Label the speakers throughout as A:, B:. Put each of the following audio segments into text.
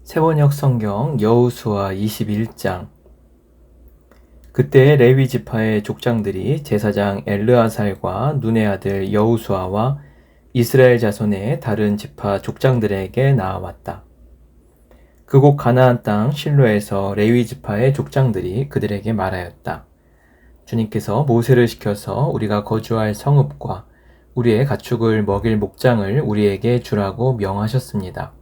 A: 세번역 성경 여호수아 21장. 그때 레위 지파의 족장들이 제사장 엘르아살과 눈의 아들 여호수아와 이스라엘 자손의 다른 지파 족장들에게 나아왔다. 그곳 가나안 땅 실로에서 레위 지파의 족장들이 그들에게 말하였다. 주님께서 모세를 시켜서 우리가 거주할 성읍과 우리의 가축을 먹일 목장을 우리에게 주라고 명하셨습니다.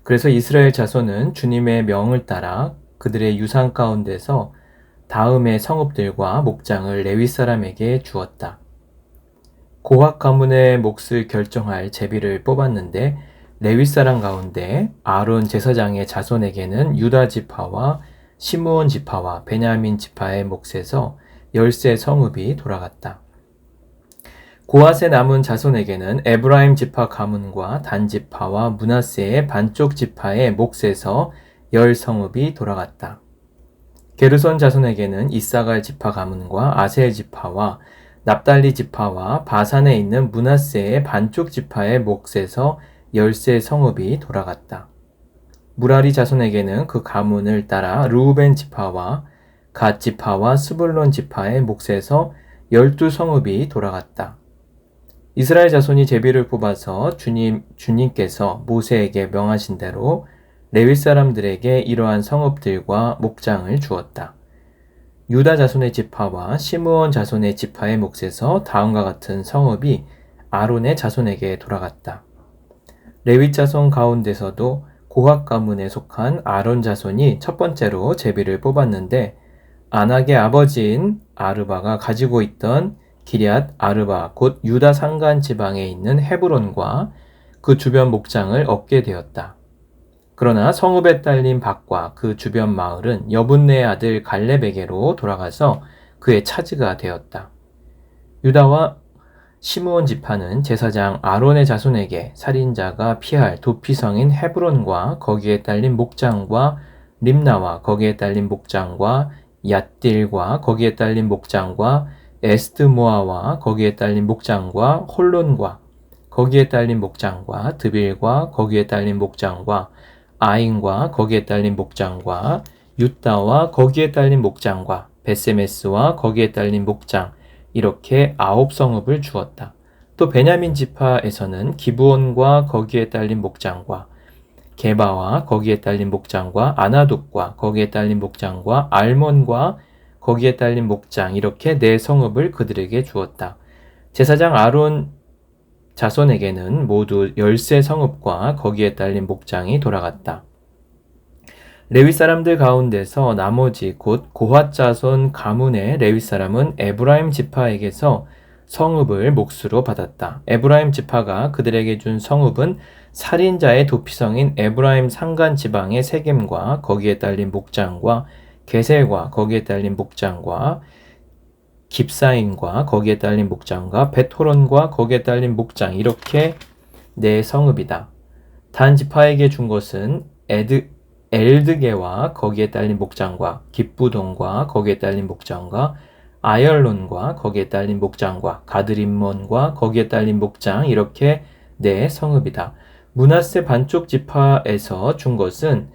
A: 그래서 이스라엘 자손은 주님의 명을 따라 그들의 유산 가운데서 다음의 성읍들과 목장을 레위 사람에게 주었다. 고학 가문의 몫을 결정할 제비를 뽑았는데 레위 사람 가운데 아론 제사장의 자손에게는 유다 지파와 시므온 지파와 베냐민 지파의 몫에서 10세 성읍이 돌아갔다. 고핫의 남은 자손에게는 에브라임 지파 가문과 단 지파와 므낫세의 반쪽 지파의 몫에서 10성읍이 돌아갔다. 게르손 자손에게는 이사갈 지파 가문과 아셀 지파와 납달리 지파와 바산에 있는 므낫세의 반쪽 지파의 몫에서 10세 성읍이 돌아갔다. 무라리 자손에게는 그 가문을 따라 르우벤 지파와 갓 지파와 스불론 지파의 몫에서 12성읍이 돌아갔다. 이스라엘 자손이 제비를 뽑아서 주님께서 모세에게 명하신 대로 레위 사람들에게 이러한 성읍들과 목장을 주었다. 유다 자손의 지파와 시므온 자손의 지파의 몫에서 다음과 같은 성읍이 아론의 자손에게 돌아갔다. 레위 자손 가운데서도 고핫 가문에 속한 아론 자손이 첫 번째로 제비를 뽑았는데 안악의 아버지인 아르바가 가지고 있던 기럇 아르바 곧 유다 산간 지방에 있는 헤브론과 그 주변 목장을 얻게 되었다. 그러나 성읍에 딸린 밭과 그 주변 마을은 여분네의 아들 갈렙에게로 돌아가서 그의 차지가 되었다. 유다와 시므온 지파는 제사장 아론의 자손에게 살인자가 피할 도피성인 헤브론과 거기에 딸린 목장과 림나와 거기에 딸린 목장과 얏딜과 거기에 딸린 목장과 에스드모아와 거기에 딸린 목장과 홀론과 거기에 딸린 목장과 드빌과 거기에 딸린 목장과 아인과 거기에 딸린 목장과 유다와 거기에 딸린 목장과 베세메스와 거기에 딸린 목장 이렇게 9성읍을 주었다. 또 베냐민 지파에서는 기브온과 거기에 딸린 목장과 게바와 거기에 딸린 목장과 아나돗과 거기에 딸린 목장과 알몬과 거기에 딸린 목장 이렇게 4성읍을 그들에게 주었다. 제사장 아론 자손에게는 모두 10세 성읍과 거기에 딸린 목장이 돌아갔다. 레위 사람들 가운데서 나머지 곧 고핫 자손 가문의 레위 사람은 에브라임 지파에게서 성읍을 몫으로 받았다. 에브라임 지파가 그들에게 준 성읍은 살인자의 도피성인 에브라임 산간 지방의 세겜과 거기에 딸린 목장과 게셀과 거기에 딸린 목장과 깁사임과 거기에 딸린 목장과 베토론과 거기에 딸린 목장 이렇게 4성읍이다. 단 지파에게 준 것은 엘드게와 거기에 딸린 목장과 깁부돈과 거기에 딸린 목장과 아열론과 거기에 딸린 목장과 가드림몬과 거기에 딸린 목장 이렇게 4성읍이다. 므낫세 반쪽 지파에서 준 것은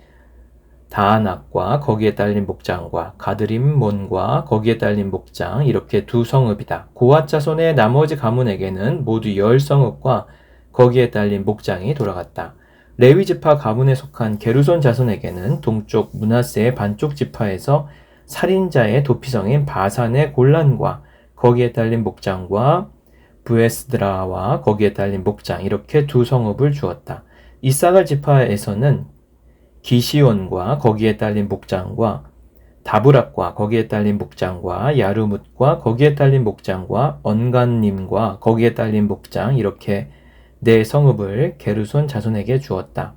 A: 다아낙과 거기에 딸린 목장과 가드림몬과 거기에 딸린 목장 이렇게 2성읍이다. 고핫 자손의 나머지 가문에게는 모두 10성읍과 거기에 딸린 목장이 돌아갔다. 레위 지파 가문에 속한 게르손 자손에게는 동쪽 므낫세의 반쪽 지파에서 살인자의 도피성인 바산의 골란과 거기에 딸린 목장과 부에스드라와 거기에 딸린 목장 이렇게 2성읍을 주었다. 이사갈 지파에서는 기시온과 거기에 딸린 목장과 다브락과 거기에 딸린 목장과 야르뭇과 거기에 딸린 목장과 언간님과 거기에 딸린 목장 이렇게 4성읍을 게르손 자손에게 주었다.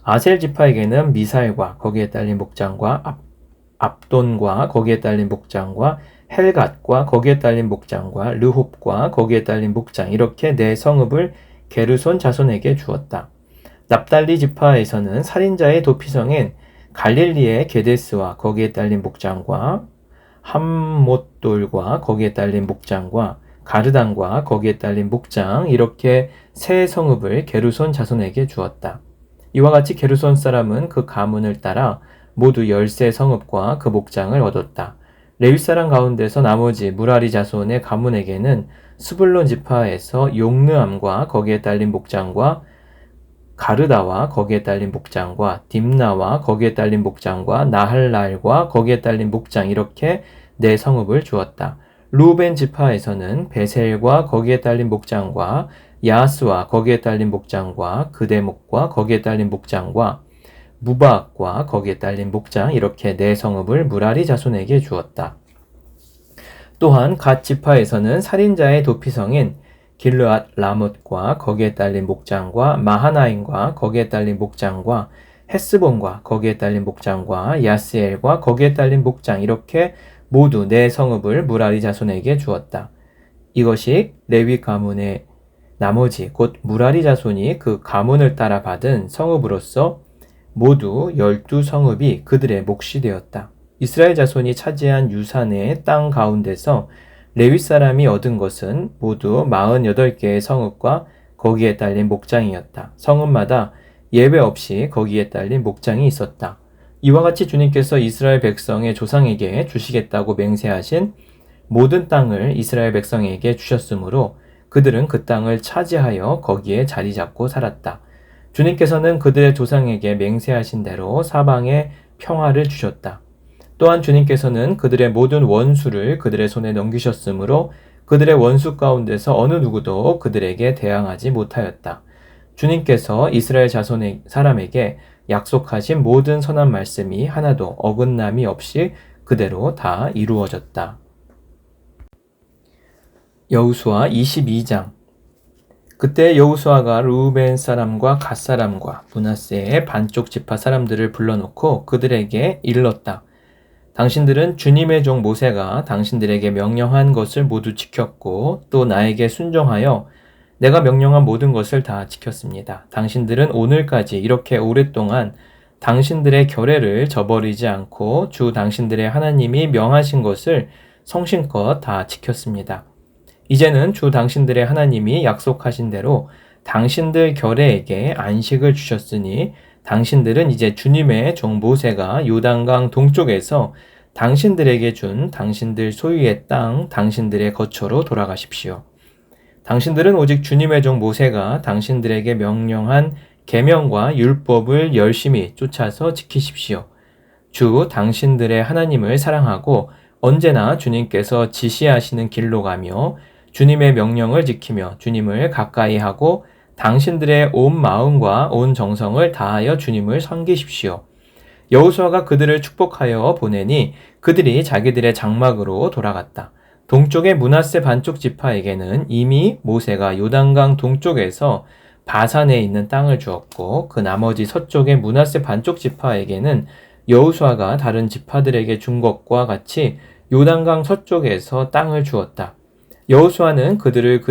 A: 아셀 지파에게는 미살과 거기에 딸린 목장과 압돈과 거기에 딸린 목장과 헬갓과 거기에 딸린 목장과 르홉과 거기에 딸린 목장 이렇게 4성읍을 게르손 자손에게 주었다. 납달리 지파에서는 살인자의 도피성인 갈릴리의 게데스와 거기에 딸린 목장과 함못돌과 거기에 딸린 목장과 가르단과 거기에 딸린 목장 이렇게 3성읍을 게르손 자손에게 주었다. 이와 같이 게르손 사람은 그 가문을 따라 모두 13성읍과 그 목장을 얻었다. 레위 사람 가운데서 나머지 무라리 자손의 가문에게는 스불론 지파에서 용느암과 거기에 딸린 목장과 가르다와 거기에 딸린 목장과 딥나와 거기에 딸린 목장과 나할랄과 거기에 딸린 목장 이렇게 4성읍을 주었다. 루벤 지파에서는 베셀과 거기에 딸린 목장과 야스와 거기에 딸린 목장과 그대목과 거기에 딸린 목장과 무바악과 거기에 딸린 목장 이렇게 4성읍을 무라리 자손에게 주었다. 또한 갓 지파에서는 살인자의 도피성인 길르앗 라못과 거기에 딸린 목장과 마하나임과 거기에 딸린 목장과 헤스본과 거기에 딸린 목장과 야스엘과 거기에 딸린 목장 이렇게 모두 4성읍을 무라리 자손에게 주었다. 이것이 레위 가문의 나머지 곧 무라리 자손이 그 가문을 따라 받은 성읍으로서 모두 12성읍이 그들의 몫이 되었다. 이스라엘 자손이 차지한 유산의 땅 가운데서 레위 사람이 얻은 것은 모두 48개의 성읍과 거기에 딸린 목장이었다. 성읍마다 예외 없이 거기에 딸린 목장이 있었다. 이와 같이 주님께서 이스라엘 백성의 조상에게 주시겠다고 맹세하신 모든 땅을 이스라엘 백성에게 주셨으므로 그들은 그 땅을 차지하여 거기에 자리 잡고 살았다. 주님께서는 그들의 조상에게 맹세하신 대로 사방에 평화를 주셨다. 또한 주님께서는 그들의 모든 원수를 그들의 손에 넘기셨으므로 그들의 원수 가운데서 어느 누구도 그들에게 대항하지 못하였다. 주님께서 이스라엘 자손의 사람에게 약속하신 모든 선한 말씀이 하나도 어긋남이 없이 그대로 다 이루어졌다. 여호수아 22장. 그때 여호수아가 르우벤 사람과 갓 사람과 므낫세의 반쪽 지파 사람들을 불러놓고 그들에게 일렀다. 당신들은 주님의 종 모세가 당신들에게 명령한 것을 모두 지켰고 또 나에게 순종하여 내가 명령한 모든 것을 다 지켰습니다. 당신들은 오늘까지 이렇게 오랫동안 당신들의 결례를 저버리지 않고 주 당신들의 하나님이 명하신 것을 성심껏 다 지켰습니다. 이제는 주 당신들의 하나님이 약속하신 대로 당신들 결례에게 안식을 주셨으니 당신들은 이제 주님의 종 모세가 요단강 동쪽에서 당신들에게 준 당신들 소유의 땅, 당신들의 거처로 돌아가십시오. 당신들은 오직 주님의 종 모세가 당신들에게 명령한 계명과 율법을 열심히 쫓아서 지키십시오. 주 당신들의 하나님을 사랑하고 언제나 주님께서 지시하시는 길로 가며 주님의 명령을 지키며 주님을 가까이 하고 당신들의 온 마음과 온 정성을 다하여 주님을 섬기십시오. 여호수아가 그들을 축복하여 보내니 그들이 자기들의 장막으로 돌아갔다. 동쪽의 므낫세 반쪽 지파에게는 이미 모세가 요단강 동쪽에서 바산에 있는 땅을 주었고 그 나머지 서쪽의 므낫세 반쪽 지파에게는 여호수아가 다른 지파들에게 준 것과 같이 요단강 서쪽에서 땅을 주었다. 여호수아는 그들을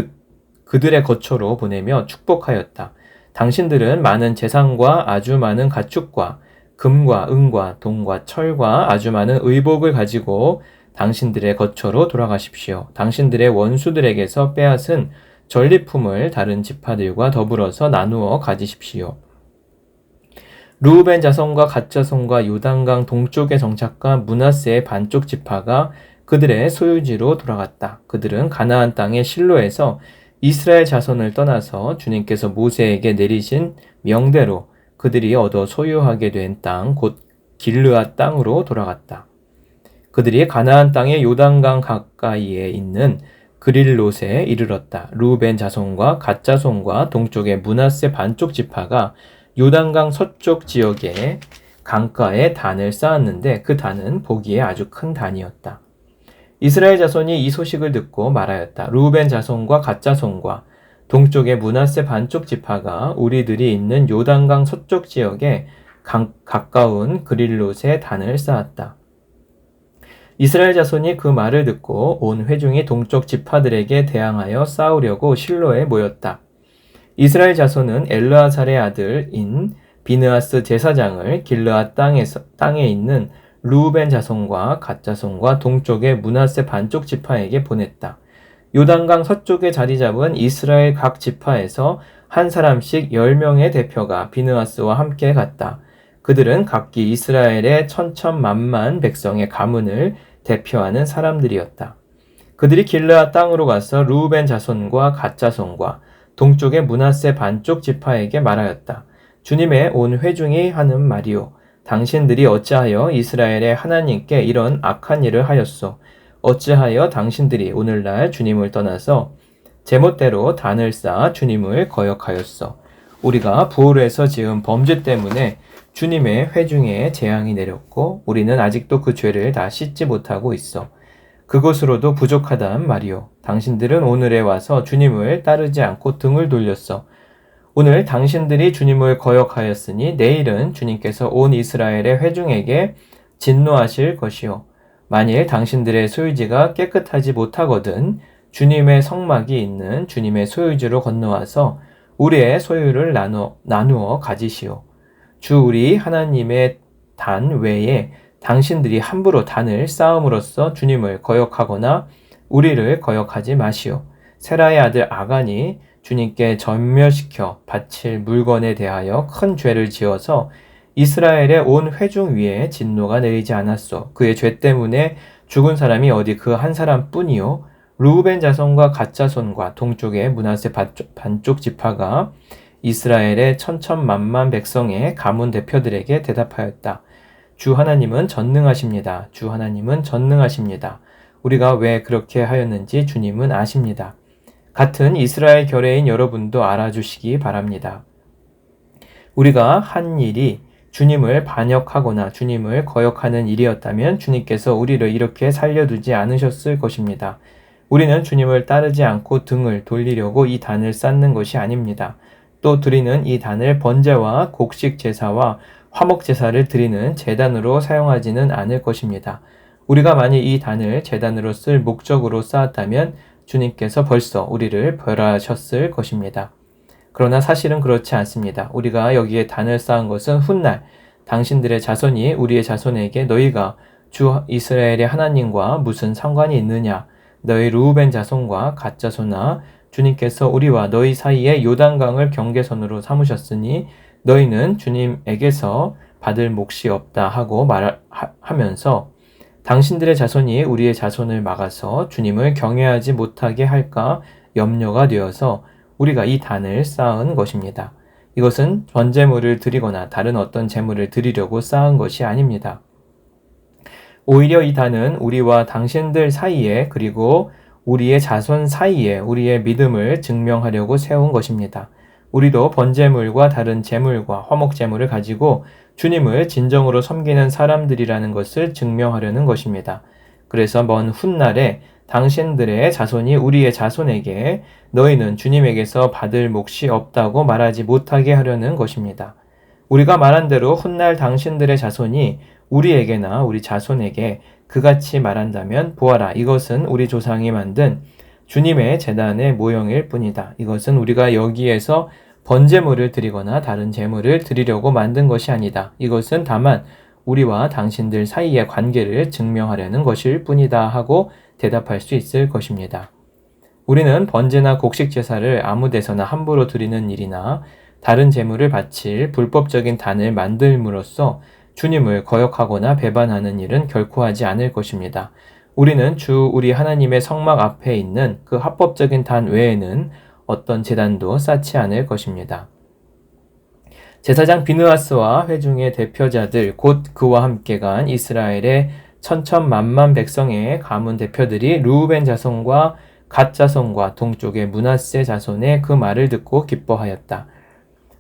A: 그들의 거처로 보내며 축복하였다. 당신들은 많은 재산과 아주 많은 가축과 금과 은과 동과 철과 아주 많은 의복을 가지고 당신들의 거처로 돌아가십시오. 당신들의 원수들에게서 빼앗은 전리품을 다른 지파들과 더불어서 나누어 가지십시오. 르우벤 자손과 갓 자손과 요단강 동쪽에 정착한 므낫세의 반쪽 지파가 그들의 소유지로 돌아갔다. 그들은 가나안 땅의 실로에서 이스라엘 자손을 떠나서 주님께서 모세에게 내리신 명대로 그들이 얻어 소유하게 된 땅, 곧 길르앗 땅으로 돌아갔다. 그들이 가나안 땅의 요단강 가까이에 있는 그릴롯에 이르렀다. 르우벤 자손과 갓 자손과 동쪽의 므낫세 반쪽 지파가 요단강 서쪽 지역의 강가에 단을 쌓았는데 그 단은 보기에 아주 큰 단이었다. 이스라엘 자손이 이 소식을 듣고 말하였다. 르우벤 자손과 갓 자손과 동쪽의 므낫세 반쪽 지파가 우리들이 있는 요단강 서쪽 지역에 가까운 그릴롯에 단을 쌓았다. 이스라엘 자손이 그 말을 듣고 온 회중이 동쪽 지파들에게 대항하여 싸우려고 실로에 모였다. 이스라엘 자손은 엘르아살의 아들인 비느하스 제사장을 길르앗 땅에 있는 르우벤 자손과 갓 자손과 동쪽의 므낫세 반쪽 지파에게 보냈다. 요단강 서쪽에 자리 잡은 이스라엘 각 지파에서 한 사람씩 10명의 대표가 비느하스와 함께 갔다. 그들은 각기 이스라엘의 천천만만 백성의 가문을 대표하는 사람들이었다. 그들이 길르앗 땅으로 가서 르우벤 자손과 갓 자손과 동쪽의 므낫세 반쪽 지파에게 말하였다. 주님의 온 회중이 하는 말이요. 당신들이 어찌하여 이스라엘의 하나님께 이런 악한 일을 하였소? 어찌하여 당신들이 오늘날 주님을 떠나서 제멋대로 단을 쌓아 주님을 거역하였소? 우리가 부올에서 지은 범죄 때문에 주님의 회중에 재앙이 내렸고 우리는 아직도 그 죄를 다 씻지 못하고 있어. 그것으로도 부족하단 말이요. 당신들은 오늘에 와서 주님을 따르지 않고 등을 돌렸어. 오늘 당신들이 주님을 거역하였으니 내일은 주님께서 온 이스라엘의 회중에게 진노하실 것이요. 만일 당신들의 소유지가 깨끗하지 못하거든 주님의 성막이 있는 주님의 소유지로 건너와서 우리의 소유를 나누어 가지시오. 주 우리 하나님의 단 외에 당신들이 함부로 단을 쌓음으로써 주님을 거역하거나 우리를 거역하지 마시오. 세라의 아들 아간이 주님께 전멸시켜 바칠 물건에 대하여 큰 죄를 지어서 이스라엘의 온 회중 위에 진노가 내리지 않았소. 그의 죄 때문에 죽은 사람이 어디 그 한 사람뿐이요. 르우벤 자손과 갓 자손과 동쪽의 므낫세 반쪽 지파가 이스라엘의 천천만만 백성의 가문 대표들에게 대답하였다. 주 하나님은 전능하십니다. 주 하나님은 전능하십니다. 우리가 왜 그렇게 하였는지 주님은 아십니다. 같은 이스라엘 결례인 여러분도 알아주시기 바랍니다. 우리가 한 일이 주님을 반역하거나 주님을 거역하는 일이었다면 주님께서 우리를 이렇게 살려두지 않으셨을 것입니다. 우리는 주님을 따르지 않고 등을 돌리려고 이 단을 쌓는 것이 아닙니다. 또 드리는 이 단을 번제와 곡식 제사와 화목 제사를 드리는 제단으로 사용하지는 않을 것입니다. 우리가 만일 이 단을 제단으로 쓸 목적으로 쌓았다면 주님께서 벌써 우리를 벌하셨을 것입니다. 그러나 사실은 그렇지 않습니다. 우리가 여기에 단을 쌓은 것은 훗날 당신들의 자손이 우리의 자손에게 너희가 주 이스라엘의 하나님과 무슨 상관이 있느냐? 너희 르우벤 자손과 갓 자손아 주님께서 우리와 너희 사이에 요단강을 경계선으로 삼으셨으니 너희는 주님에게서 받을 몫이 없다 하고 말하면서 당신들의 자손이 우리의 자손을 막아서 주님을 경외하지 못하게 할까 염려가 되어서 우리가 이 단을 쌓은 것입니다. 이것은 전제물을 드리거나 다른 어떤 제물을 드리려고 쌓은 것이 아닙니다. 오히려 이 단은 우리와 당신들 사이에 그리고 우리의 자손 사이에 우리의 믿음을 증명하려고 세운 것입니다. 우리도 번제물과 다른 제물과 화목제물을 가지고 주님을 진정으로 섬기는 사람들이라는 것을 증명하려는 것입니다. 그래서 먼 훗날에 당신들의 자손이 우리의 자손에게 너희는 주님에게서 받을 몫이 없다고 말하지 못하게 하려는 것입니다. 우리가 말한 대로 훗날 당신들의 자손이 우리에게나 우리 자손에게 그같이 말한다면 보아라, 이것은 우리 조상이 만든 주님의 제단의 모형일 뿐이다. 이것은 우리가 여기에서 번제물을 드리거나 다른 제물을 드리려고 만든 것이 아니다. 이것은 다만 우리와 당신들 사이의 관계를 증명하려는 것일 뿐이다 하고 대답할 수 있을 것입니다. 우리는 번제나 곡식 제사를 아무 데서나 함부로 드리는 일이나 다른 제물을 바칠 불법적인 단을 만들므로써 주님을 거역하거나 배반하는 일은 결코 하지 않을 것입니다. 우리는 주 우리 하나님의 성막 앞에 있는 그 합법적인 단 외에는 어떤 제단도 쌓지 않을 것입니다. 제사장 비느하스와 회중의 대표자들 곧 그와 함께 간 이스라엘의 천천만만 백성의 가문 대표들이 르우벤 자손과 갓 자손과 동쪽의 므낫세 자손의 그 말을 듣고 기뻐하였다.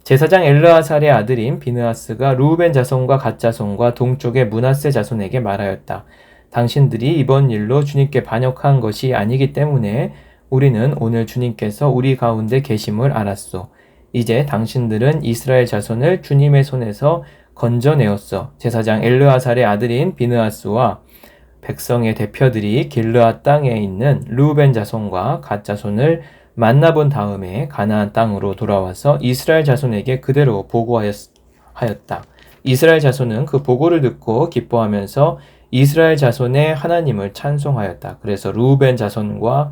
A: 제사장 엘르아살의 아들인 비느하스가 르우벤 자손과 갓 자손과 동쪽의 므낫세 자손에게 말하였다. 당신들이 이번 일로 주님께 반역한 것이 아니기 때문에 우리는 오늘 주님께서 우리 가운데 계심을 알았소. 이제 당신들은 이스라엘 자손을 주님의 손에서 건져내었어. 제사장 엘르아살의 아들인 비느하스와 백성의 대표들이 길르앗 땅에 있는 르우벤 자손과 갓 자손을 만나본 다음에 가나안 땅으로 돌아와서 이스라엘 자손에게 그대로 보고하였다. 이스라엘 자손은 그 보고를 듣고 기뻐하면서 이스라엘 자손의 하나님을 찬송하였다. 그래서 르우벤 자손과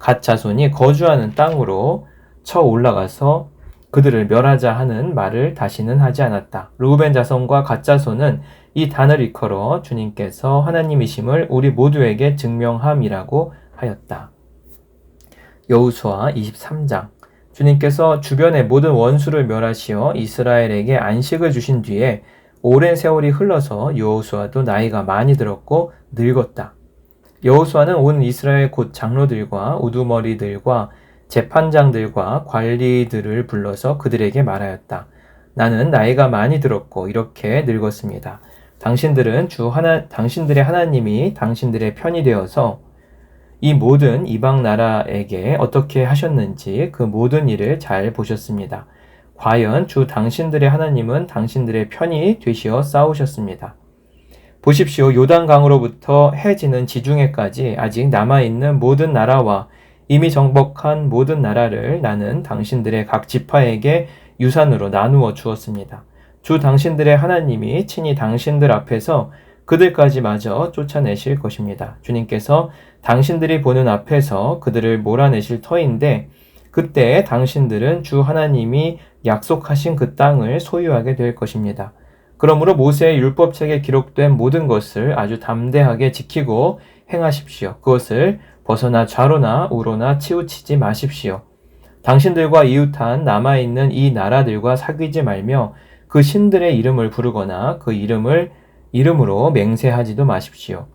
A: 갓 자손이 거주하는 땅으로 쳐 올라가서 그들을 멸하자 하는 말을 다시는 하지 않았다. 르우벤 자손과 갓 자손은 이 단을 일컬어 주님께서 하나님이심을 우리 모두에게 증명함이라고 하였다. 여호수아 23장. 주님께서 주변의 모든 원수를 멸하시어 이스라엘에게 안식을 주신 뒤에 오랜 세월이 흘러서 여호수아도 나이가 많이 들었고 늙었다. 여호수아는 온 이스라엘 곧 장로들과 우두머리들과 재판장들과 관리들을 불러서 그들에게 말하였다. 나는 나이가 많이 들었고 이렇게 늙었습니다. 당신들의 하나님이 당신들의 편이 되어서 이 모든 이방 나라에게 어떻게 하셨는지 그 모든 일을 잘 보셨습니다. 과연 주 당신들의 하나님은 당신들의 편이 되시어 싸우셨습니다. 보십시오. 요단강으로부터 해 지는 지중해까지 아직 남아있는 모든 나라와 이미 정복한 모든 나라를 나는 당신들의 각 지파에게 유산으로 나누어 주었습니다. 주 당신들의 하나님이 친히 당신들 앞에서 그들까지 마저 쫓아내실 것입니다. 주님께서 당신들이 보는 앞에서 그들을 몰아내실 터인데 그때 당신들은 주 하나님이 약속하신 그 땅을 소유하게 될 것입니다. 그러므로 모세의 율법책에 기록된 모든 것을 아주 담대하게 지키고 행하십시오. 그것을 벗어나 좌로나 우로나 치우치지 마십시오. 당신들과 이웃한 남아있는 이 나라들과 사귀지 말며 그 신들의 이름을 부르거나 그 이름으로 맹세하지도 마십시오.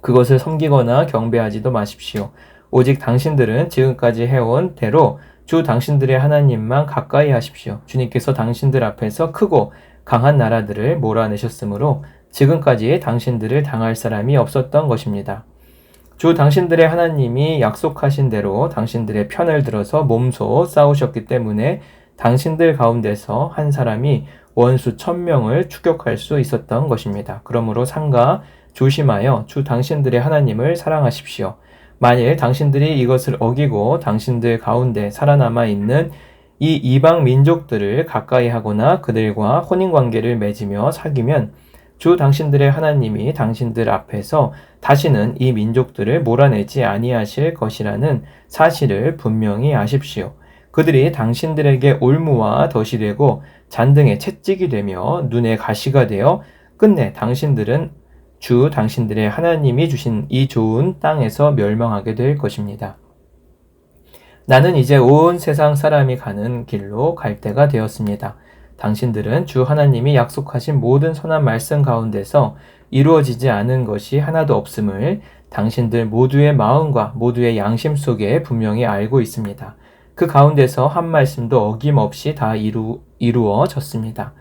A: 그것을 섬기거나 경배하지도 마십시오. 오직 당신들은 지금까지 해온 대로 주 당신들의 하나님만 가까이 하십시오. 주님께서 당신들 앞에서 크고 강한 나라들을 몰아내셨으므로 지금까지 당신들을 당할 사람이 없었던 것입니다. 주 당신들의 하나님이 약속하신 대로 당신들의 편을 들어서 몸소 싸우셨기 때문에 당신들 가운데서 한 사람이 원수 1000명을 추격할 수 있었던 것입니다. 그러므로 삼가 조심하여 주 당신들의 하나님을 사랑하십시오. 만일 당신들이 이것을 어기고 당신들 가운데 살아남아 있는 이 이방 민족들을 가까이 하거나 그들과 혼인관계를 맺으며 사귀면 주 당신들의 하나님이 당신들 앞에서 다시는 이 민족들을 몰아내지 아니하실 것이라는 사실을 분명히 아십시오. 그들이 당신들에게 올무와 덫이 되고 잔등의 채찍이 되며 눈에 가시가 되어 끝내 당신들은 주 당신들의 하나님이 주신 이 좋은 땅에서 멸망하게 될 것입니다. 나는 이제 온 세상 사람이 가는 길로 갈 때가 되었습니다. 당신들은 주 하나님이 약속하신 모든 선한 말씀 가운데서 이루어지지 않은 것이 하나도 없음을 당신들 모두의 마음과 모두의 양심 속에 분명히 알고 있습니다. 그 가운데서 한 말씀도 어김없이 다 이루어졌습니다.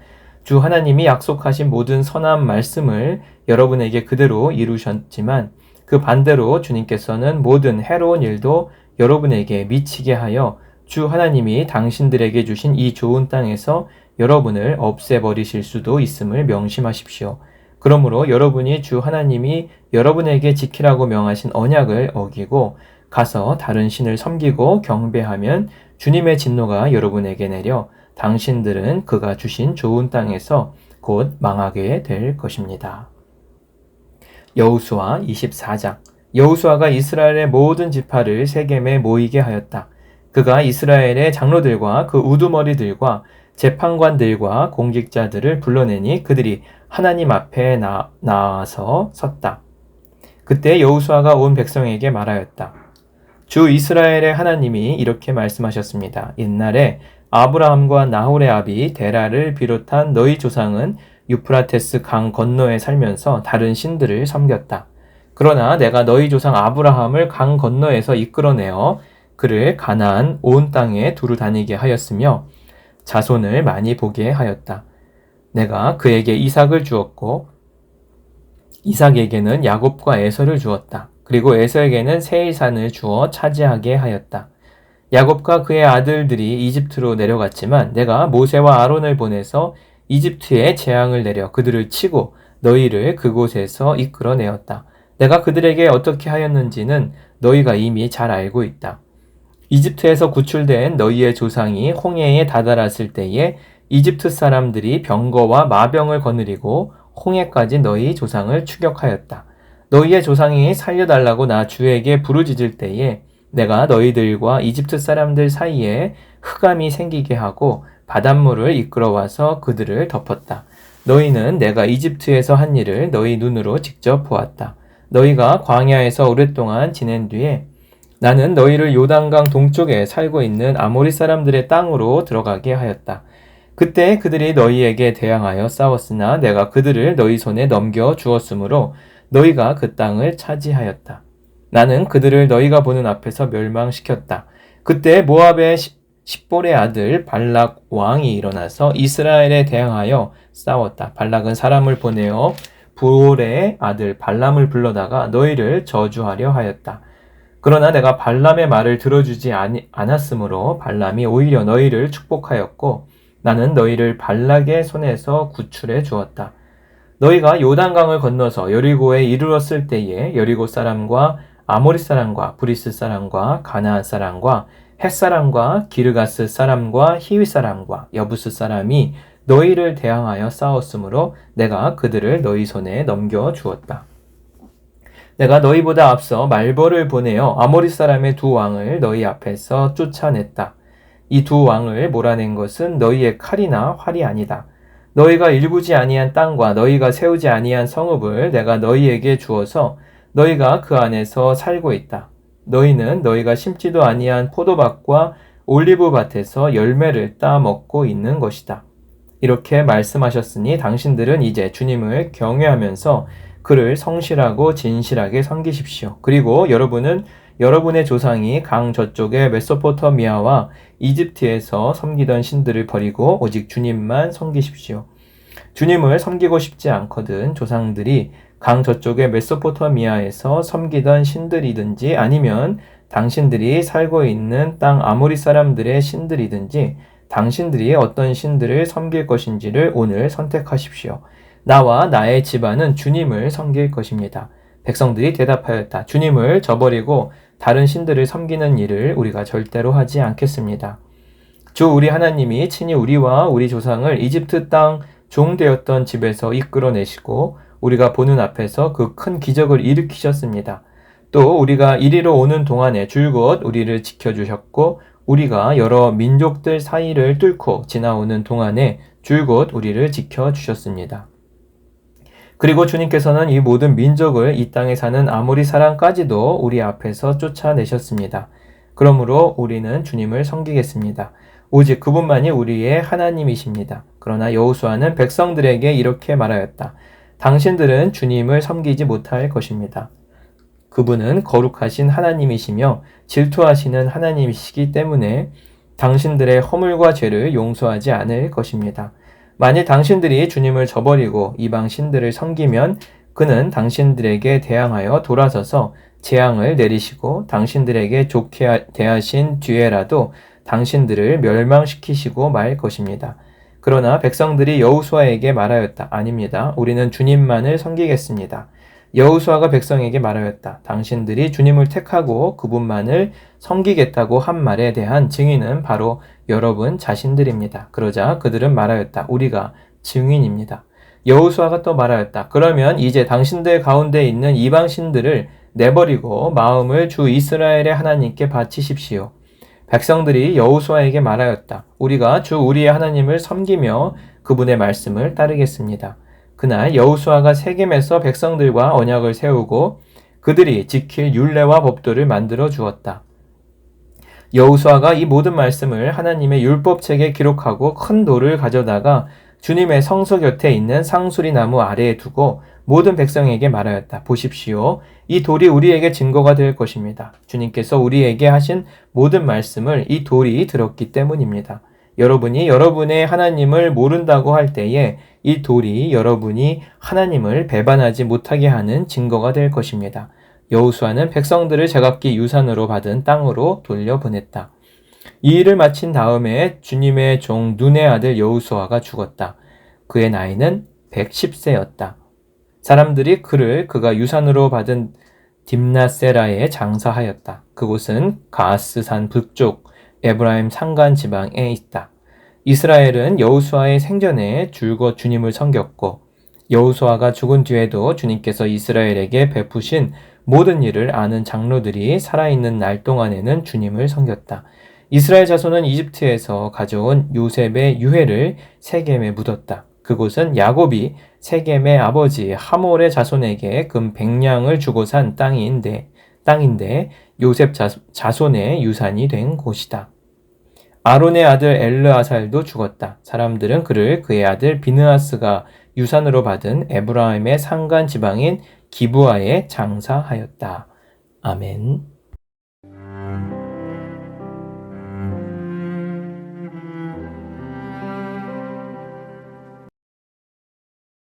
A: 주 하나님이 약속하신 모든 선한 말씀을 여러분에게 그대로 이루셨지만 그 반대로 주님께서는 모든 해로운 일도 여러분에게 미치게 하여 주 하나님이 당신들에게 주신 이 좋은 땅에서 여러분을 없애버리실 수도 있음을 명심하십시오. 그러므로 여러분이 주 하나님이 여러분에게 지키라고 명하신 언약을 어기고 가서 다른 신을 섬기고 경배하면 주님의 진노가 여러분에게 내려 당신들은 그가 주신 좋은 땅에서 곧 망하게 될 것입니다. 여호수아 24장. 여호수아가 이스라엘의 모든 지파를 세겜에 모이게 하였다. 그가 이스라엘의 장로들과 그 우두머리들과 재판관들과 공직자들을 불러내니 그들이 하나님 앞에 나와서 섰다. 그때 여호수아가 온 백성에게 말하였다. 주 이스라엘의 하나님이 이렇게 말씀하셨습니다. 옛날에 아브라함과 나홀의 아비 데라를 비롯한 너희 조상은 유프라테스 강 건너에 살면서 다른 신들을 섬겼다. 그러나 내가 너희 조상 아브라함을 강 건너에서 이끌어내어 그를 가나안 온 땅에 두루 다니게 하였으며 자손을 많이 보게 하였다. 내가 그에게 이삭을 주었고 이삭에게는 야곱과 에서를 주었다. 그리고 에서에게는 세일산을 주어 차지하게 하였다. 야곱과 그의 아들들이 이집트로 내려갔지만 내가 모세와 아론을 보내서 이집트에 재앙을 내려 그들을 치고 너희를 그곳에서 이끌어내었다. 내가 그들에게 어떻게 하였는지는 너희가 이미 잘 알고 있다. 이집트에서 구출된 너희의 조상이 홍해에 다다랐을 때에 이집트 사람들이 병거와 마병을 거느리고 홍해까지 너희 조상을 추격하였다. 너희의 조상이 살려달라고 나 주에게 부르짖을 때에 내가 너희들과 이집트 사람들 사이에 흑암이 생기게 하고 바닷물을 이끌어와서 그들을 덮었다. 너희는 내가 이집트에서 한 일을 너희 눈으로 직접 보았다. 너희가 광야에서 오랫동안 지낸 뒤에 나는 너희를 요단강 동쪽에 살고 있는 아모리 사람들의 땅으로 들어가게 하였다. 그때 그들이 너희에게 대항하여 싸웠으나 내가 그들을 너희 손에 넘겨 주었으므로 너희가 그 땅을 차지하였다. 나는 그들을 너희가 보는 앞에서 멸망시켰다. 그때 모압의 십볼의 아들 발락 왕이 일어나서 이스라엘에 대항하여 싸웠다. 발락은 사람을 보내어 부올의 아들 발람을 불러다가 너희를 저주하려 하였다. 그러나 내가 발람의 말을 들어주지 않았으므로 발람이 오히려 너희를 축복하였고 나는 너희를 발락의 손에서 구출해 주었다. 너희가 요단강을 건너서 여리고에 이르렀을 때에 여리고 사람과 아모리 사람과 브리스 사람과 가나안 사람과 헷 사람과 기르가스 사람과 히위 사람과 여부스 사람이 너희를 대항하여 싸웠으므로 내가 그들을 너희 손에 넘겨 주었다. 내가 너희보다 앞서 말벌을 보내어 아모리 사람의 두 왕을 너희 앞에서 쫓아냈다. 이 두 왕을 몰아낸 것은 너희의 칼이나 활이 아니다. 너희가 일구지 아니한 땅과 너희가 세우지 아니한 성읍을 내가 너희에게 주어서 너희가 그 안에서 살고 있다. 너희는 너희가 심지도 아니한 포도밭과 올리브밭에서 열매를 따먹고 있는 것이다. 이렇게 말씀하셨으니 당신들은 이제 주님을 경외하면서 그를 성실하고 진실하게 섬기십시오. 그리고 여러분은 여러분의 조상이 강 저쪽의 메소포타미아와 이집트에서 섬기던 신들을 버리고 오직 주님만 섬기십시오. 주님을 섬기고 싶지 않거든 조상들이 강 저쪽의 메소포타미아에서 섬기던 신들이든지 아니면 당신들이 살고 있는 땅 아모리 사람들의 신들이든지 당신들이 어떤 신들을 섬길 것인지를 오늘 선택하십시오. 나와 나의 집안은 주님을 섬길 것입니다. 백성들이 대답하였다. 주님을 저버리고 다른 신들을 섬기는 일을 우리가 절대로 하지 않겠습니다. 주 우리 하나님이 친히 우리와 우리 조상을 이집트 땅 종되었던 집에서 이끌어내시고 우리가 보는 앞에서 그 큰 기적을 일으키셨습니다. 또 우리가 이리로 오는 동안에 줄곧 우리를 지켜주셨고 우리가 여러 민족들 사이를 뚫고 지나오는 동안에 줄곧 우리를 지켜주셨습니다. 그리고 주님께서는 이 모든 민족을 이 땅에 사는 아모리 사람까지도 우리 앞에서 쫓아내셨습니다. 그러므로 우리는 주님을 섬기겠습니다. 오직 그분만이 우리의 하나님이십니다. 그러나 여호수아는 백성들에게 이렇게 말하였다. 당신들은 주님을 섬기지 못할 것입니다. 그분은 거룩하신 하나님이시며 질투하시는 하나님이시기 때문에 당신들의 허물과 죄를 용서하지 않을 것입니다. 만일 당신들이 주님을 저버리고 이방 신들을 섬기면 그는 당신들에게 대항하여 돌아서서 재앙을 내리시고 당신들에게 좋게 대하신 뒤에라도 당신들을 멸망시키시고 말 것입니다. 그러나 백성들이 여호수아에게 말하였다. 아닙니다. 우리는 주님만을 섬기겠습니다. 여호수아가 백성에게 말하였다. 당신들이 주님을 택하고 그분만을 섬기겠다고 한 말에 대한 증인은 바로 여러분 자신들입니다. 그러자 그들은 말하였다. 우리가 증인입니다. 여호수아가 또 말하였다. 그러면 이제 당신들 가운데 있는 이방 신들을 내버리고 마음을 주 이스라엘의 하나님께 바치십시오. 백성들이 여호수아에게 말하였다. 우리가 주 우리의 하나님을 섬기며 그분의 말씀을 따르겠습니다. 그날 여호수아가 세겜에서 백성들과 언약을 세우고 그들이 지킬 율례와 법도를 만들어 주었다. 여호수아가 이 모든 말씀을 하나님의 율법책에 기록하고 큰 돌을 가져다가 주님의 성소 곁에 있는 상수리 나무 아래에 두고 모든 백성에게 말하였다. 보십시오. 이 돌이 우리에게 증거가 될 것입니다. 주님께서 우리에게 하신 모든 말씀을 이 돌이 들었기 때문입니다. 여러분이 여러분의 하나님을 모른다고 할 때에 이 돌이 여러분이 하나님을 배반하지 못하게 하는 증거가 될 것입니다. 여호수아는 백성들을 제각기 유산으로 받은 땅으로 돌려보냈다. 이 일을 마친 다음에 주님의 종 눈의 아들 여호수아가 죽었다. 그의 나이는 110세였다. 사람들이 그가 유산으로 받은 딥나세라에 장사하였다. 그곳은 가스산 북쪽 에브라임 산간 지방에 있다. 이스라엘은 여호수아의 생전에 줄곧 주님을 섬겼고 여호수아가 죽은 뒤에도 주님께서 이스라엘에게 베푸신 모든 일을 아는 장로들이 살아있는 날 동안에는 주님을 섬겼다. 이스라엘 자손은 이집트에서 가져온 요셉의 유해를 세겜에 묻었다. 그곳은 야곱이 세겜의 아버지 하몰의 자손에게 금 100냥을 주고 산 땅인데 요셉 자손의 유산이 된 곳이다. 아론의 아들 엘르아살도 죽었다. 사람들은 그를 그의 아들 비느하스가 유산으로 받은 에브라임의 산간 지방인 기브아에 장사하였다. 아멘.